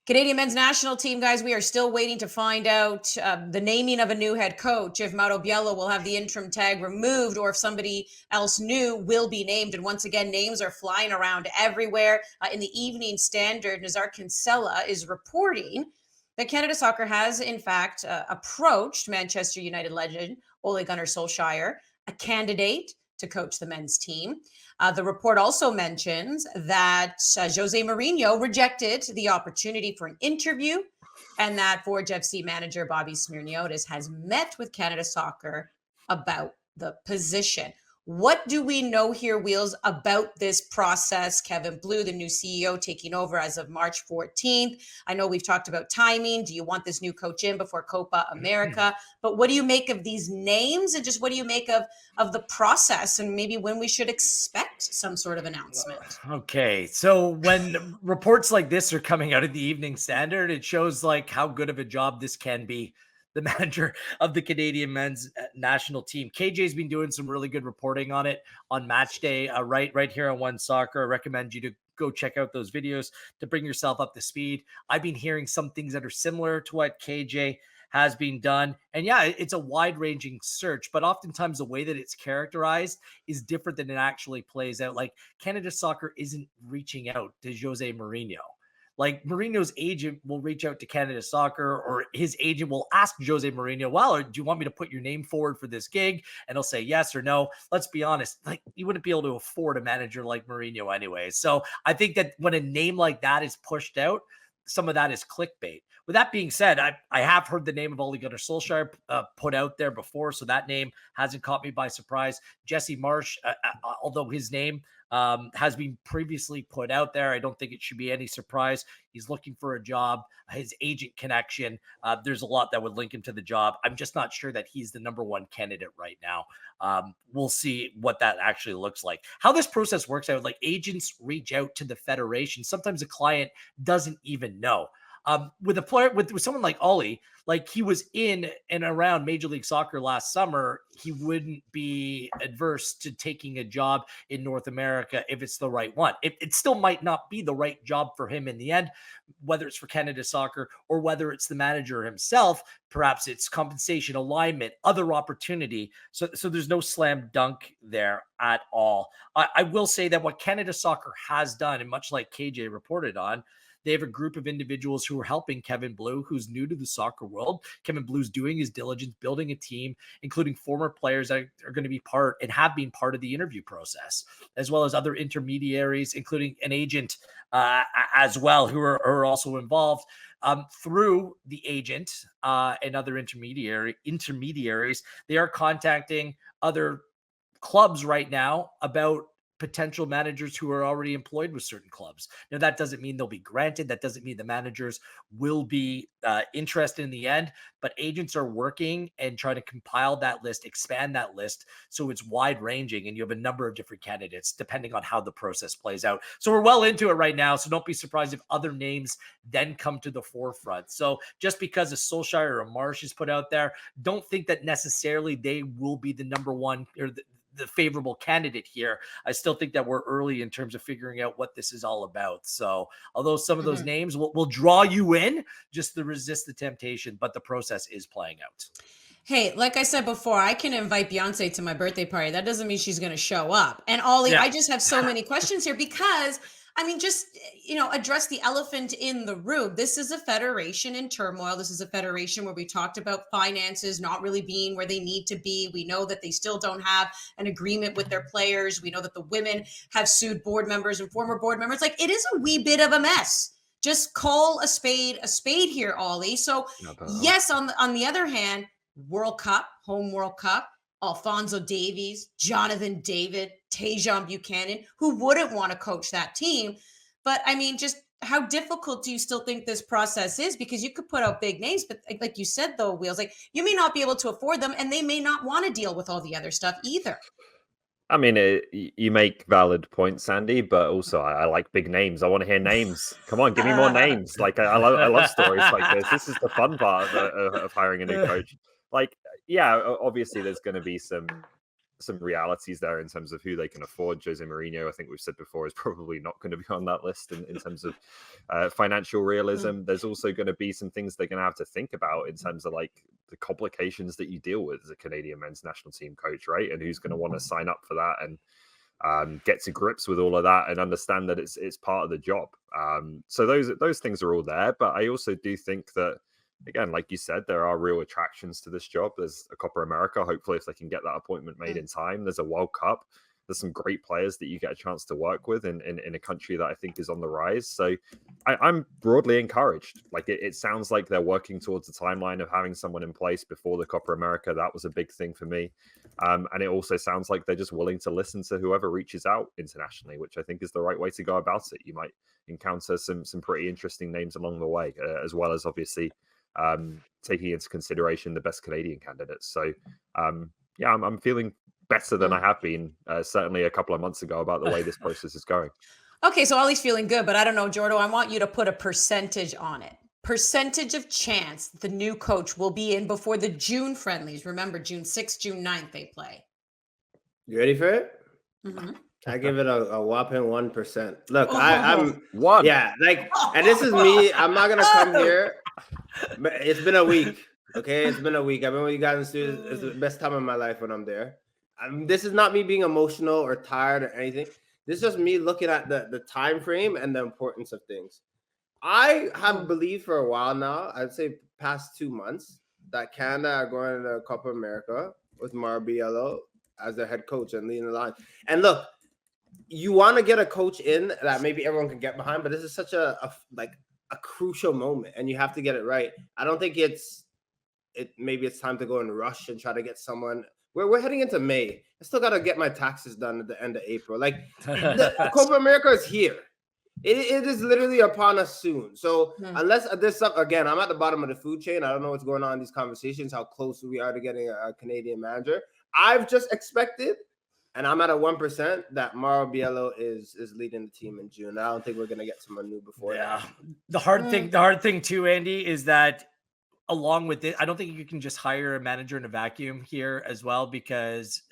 Canadian men's national team, guys, we are still waiting to find out the naming of a new head coach, if Mauro Biello will have the interim tag removed or if somebody else new will be named. And once again, names are flying around everywhere. In the Evening Standard, Nazar Kinsella is reporting that Canada Soccer has, in fact, approached Manchester United legend Ole Gunnar Solskjaer, a candidate to coach the men's team. The report also mentions that Jose Mourinho rejected the opportunity for an interview and that Forge FC manager Bobby Smirniotis has met with Canada Soccer about the position. What do we know here, Wheels, about this process? Kevin Blue, the new CEO, taking over as of March 14th. I know we've talked about timing. Do you want this new coach in before Copa America? But what do you make of these names, and just what do you make of the process, and maybe when we should expect some sort of announcement? Okay, so when reports like this are coming out of the Evening Standard, it shows like how good of a job this can be. The manager of the Canadian men's national team, KJ's been doing some really good reporting on it on Match Day, right here on One Soccer. I recommend you to go check out those videos to bring yourself up to speed. I've been hearing some things that are similar to what KJ has been done. And yeah, it's a wide-ranging search, but oftentimes the way that it's characterized is different than it actually plays out. Like Canada Soccer isn't reaching out to Jose Mourinho. Like Mourinho's agent will reach out to Canada Soccer, or his agent will ask Jose Mourinho, well, do you want me to put your name forward for this gig? And he'll say yes or no. Let's be honest, like you wouldn't be able to afford a manager like Mourinho anyway. So I think that when a name like that is pushed out, some of that is clickbait. With that being said, I have heard the name of Ole Gunnar Solskjaer put out there before, so that name hasn't caught me by surprise. Jesse Marsch, although his name has been previously put out there, I don't think it should be any surprise. He's looking for a job. His agent connection, there's a lot that would link him to the job. I'm just not sure that he's the number one candidate right now. We'll see what that actually looks like. How this process works out, like agents reach out to the federation. Sometimes a client doesn't even know. With a player, with someone like Ollie, like he was in and around Major League Soccer last summer, he wouldn't be adverse to taking a job in North America if it's the right one. It still might not be the right job for him in the end, whether it's for Canada Soccer or whether it's the manager himself. Perhaps it's compensation, alignment, other opportunity. So there's no slam dunk there at all. I will say that what Canada Soccer has done, and much like KJ reported on, they have a group of individuals who are helping Kevin Blue, who's new to the soccer world. Kevin Blue's doing his diligence, building a team, including former players that are going to be part and have been part of the interview process, as well as other intermediaries, including an agent as well, who are also involved. Through the agent and other intermediaries, they are contacting other clubs right now about potential managers who are already employed with certain clubs. Now, that doesn't mean they'll be granted. That doesn't mean the managers will be interested in the end, but agents are working and trying to compile that list, expand that list so it's wide ranging and you have a number of different candidates depending on how the process plays out. So we're well into it right now. So don't be surprised if other names then come to the forefront. So just because a Solskjaer or a Marsch is put out there, don't think that necessarily they will be the number one or the favorable candidate here. I still think that we're early in terms of figuring out what this is all about. So although some of those names will draw you in, just to resist the temptation, but the process is playing out. Hey, like I said before, I can invite Beyonce to my birthday party. That doesn't mean she's going to show up. And Ollie, I just have so many questions here because, I mean, just, address the elephant in the room. This is a federation in turmoil. This is a federation where we talked about finances not really being where they need to be. We know that they still don't have an agreement with their players. We know that the women have sued board members and former board members. Like, it is a wee bit of a mess. Just call a spade here, Ollie. So yes, on the other hand, World Cup, home World Cup, Alphonso Davies, Jonathan David, Tajon Buchanan, who wouldn't want to coach that team? But I mean, just how difficult do you still think this process is? Because you could put out big names, but like you said, though, Wheels, like you may not be able to afford them and they may not want to deal with all the other stuff either. I mean, you make valid points, Sandy, but also I like big names. I want to hear names. Come on, give me more names. Like I love stories like this. This is the fun part of hiring a new coach. Like, yeah, obviously there's going to be some some realities there in terms of who they can afford. Jose Mourinho, I think we've said before, is probably not going to be on that list in terms of financial realism. There's also going to be some things they're going to have to think about in terms of like the complications that you deal with as a Canadian men's national team coach, right? And who's going to want to sign up for that and get to grips with all of that and understand that it's part of the job. So those things are all there. But I also do think that, again, like you said, there are real attractions to this job. There's a Copa America. Hopefully, if they can get that appointment made in time, there's a World Cup. There's some great players that you get a chance to work with in a country that I think is on the rise. So I'm broadly encouraged. Like it sounds like they're working towards the timeline of having someone in place before the Copa America. That was a big thing for me. And it also sounds like they're just willing to listen to whoever reaches out internationally, which I think is the right way to go about it. You might encounter some pretty interesting names along the way, as well as obviously taking into consideration the best Canadian candidates. So yeah, I'm feeling better than I have been certainly a couple of months ago about the way this process is going. Okay, so Ollie's feeling good, but I don't know, Jordo, I want you to put a percentage on it. Percentage of chance the new coach will be in before the June friendlies. Remember, June 6th, June 9th they play. You ready for it? Mm-hmm. I give it a whopping 1%. Look, Oh. I'm One. Yeah, like, and this is me. I'm not gonna come here. It's been a week. Okay, it's been a week. I've been with you guys in the studio. It's the best time of my life when I'm there. This is not me being emotional or tired or anything. This is just me looking at the time frame and the importance of things. I have believed for a while now, I'd say past 2 months, that Canada are going to the Copa America with Biello as their head coach and leading the line. And look, you want to get a coach in that maybe everyone can get behind, but this is such a crucial moment, and you have to get it right. I don't think maybe it's time to go and rush and try to get someone. We're heading into May. I still got to get my taxes done at the end of April. Like, the Copa America is here. It is literally upon us soon. So unless there's some, again, I'm at the bottom of the food chain. I don't know what's going on in these conversations, how close we are to getting a Canadian manager. I've just expected, and I'm at a 1%, that Mauro Biello is leading the team in June. I don't think we're gonna get someone new before that. The hard thing too, Andy, is that along with it, I don't think you can just hire a manager in a vacuum here as well, because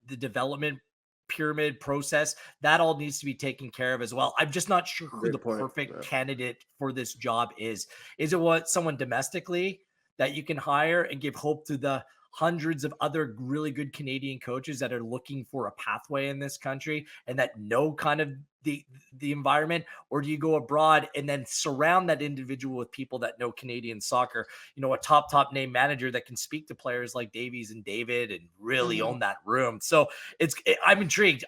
the development pyramid process, that all needs to be taken care of as well. I'm just not sure who perfect candidate for this job is. Is it someone domestically that you can hire and give hope to the hundreds of other really good Canadian coaches that are looking for a pathway in this country and that know kind of the environment? Or do you go abroad and then surround that individual with people that know Canadian soccer, a top name manager that can speak to players like Davies and David and really own that room? So I'm intrigued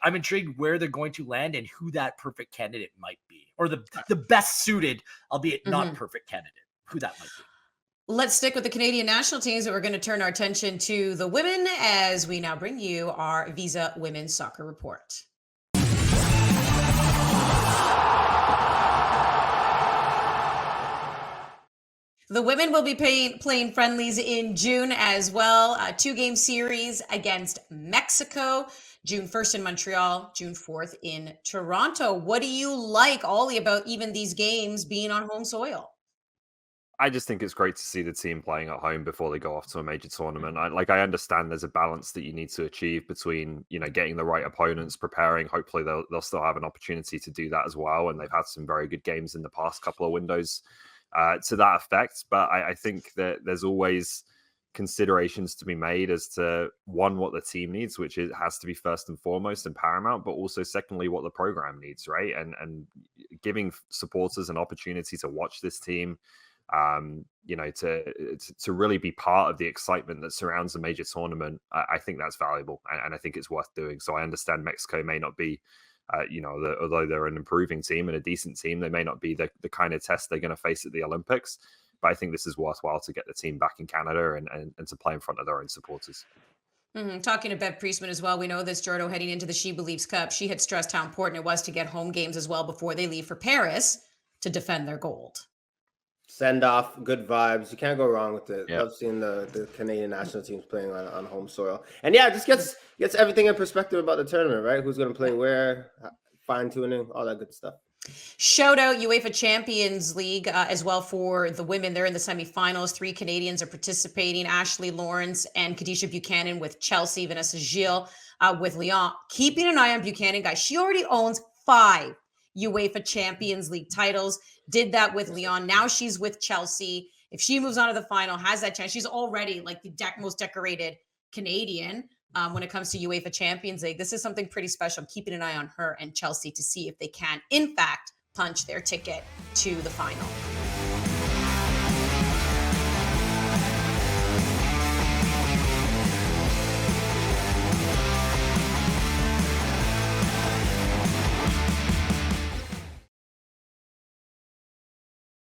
where they're going to land and who that perfect candidate might be, or the best suited, albeit not perfect candidate, who that might be. Let's stick with the Canadian national teams, and we're going to turn our attention to the women as we now bring you our Visa Women's Soccer Report. The women will be playing friendlies in June as well. A 2-game series against Mexico, June 1st in Montreal, June 4th in Toronto. What do you like, Ollie, about even these games being on home soil? I just think it's great to see the team playing at home before they go off to a major tournament. I understand there's a balance that you need to achieve between, getting the right opponents, preparing. Hopefully they'll still have an opportunity to do that as well. And they've had some very good games in the past couple of windows to that effect. But I think that there's always considerations to be made as to, one, what the team needs, which has to be first and foremost and paramount, but also secondly, what the program needs, right? And giving supporters an opportunity to watch this team, to really be part of the excitement that surrounds a major tournament. I think that's valuable, and I think it's worth doing. So I understand Mexico may not be, although they're an improving team and a decent team, they may not be the kind of test they're going to face at the Olympics. But I think this is worthwhile to get the team back in Canada and to play in front of their own supporters. Talking to Bev Priestman as well, we know this, Jordo, heading into the She Believes Cup, she had stressed how important it was to get home games as well before they leave for Paris to defend their gold. Send off, good vibes. You can't go wrong with it. Love seeing the Canadian national teams playing on home soil. And yeah, it just gets everything in perspective about the tournament, right? Who's going to play where, fine tuning, all that good stuff. Shout out UEFA Champions League as well for the women. They're in the semifinals. 3 Canadians are participating: Ashley Lawrence and Kadisha Buchanan with Chelsea, Vanessa Gilles with Lyon. Keeping an eye on Buchanan, guys. She already owns 5 UEFA Champions League titles. Did that with Lyon. Now she's with Chelsea. If she moves on to the final, has that chance. She's already like the most decorated Canadian when it comes to UEFA Champions League. This is something pretty special. I'm keeping an eye on her and Chelsea to see if they can, in fact, punch their ticket to the final.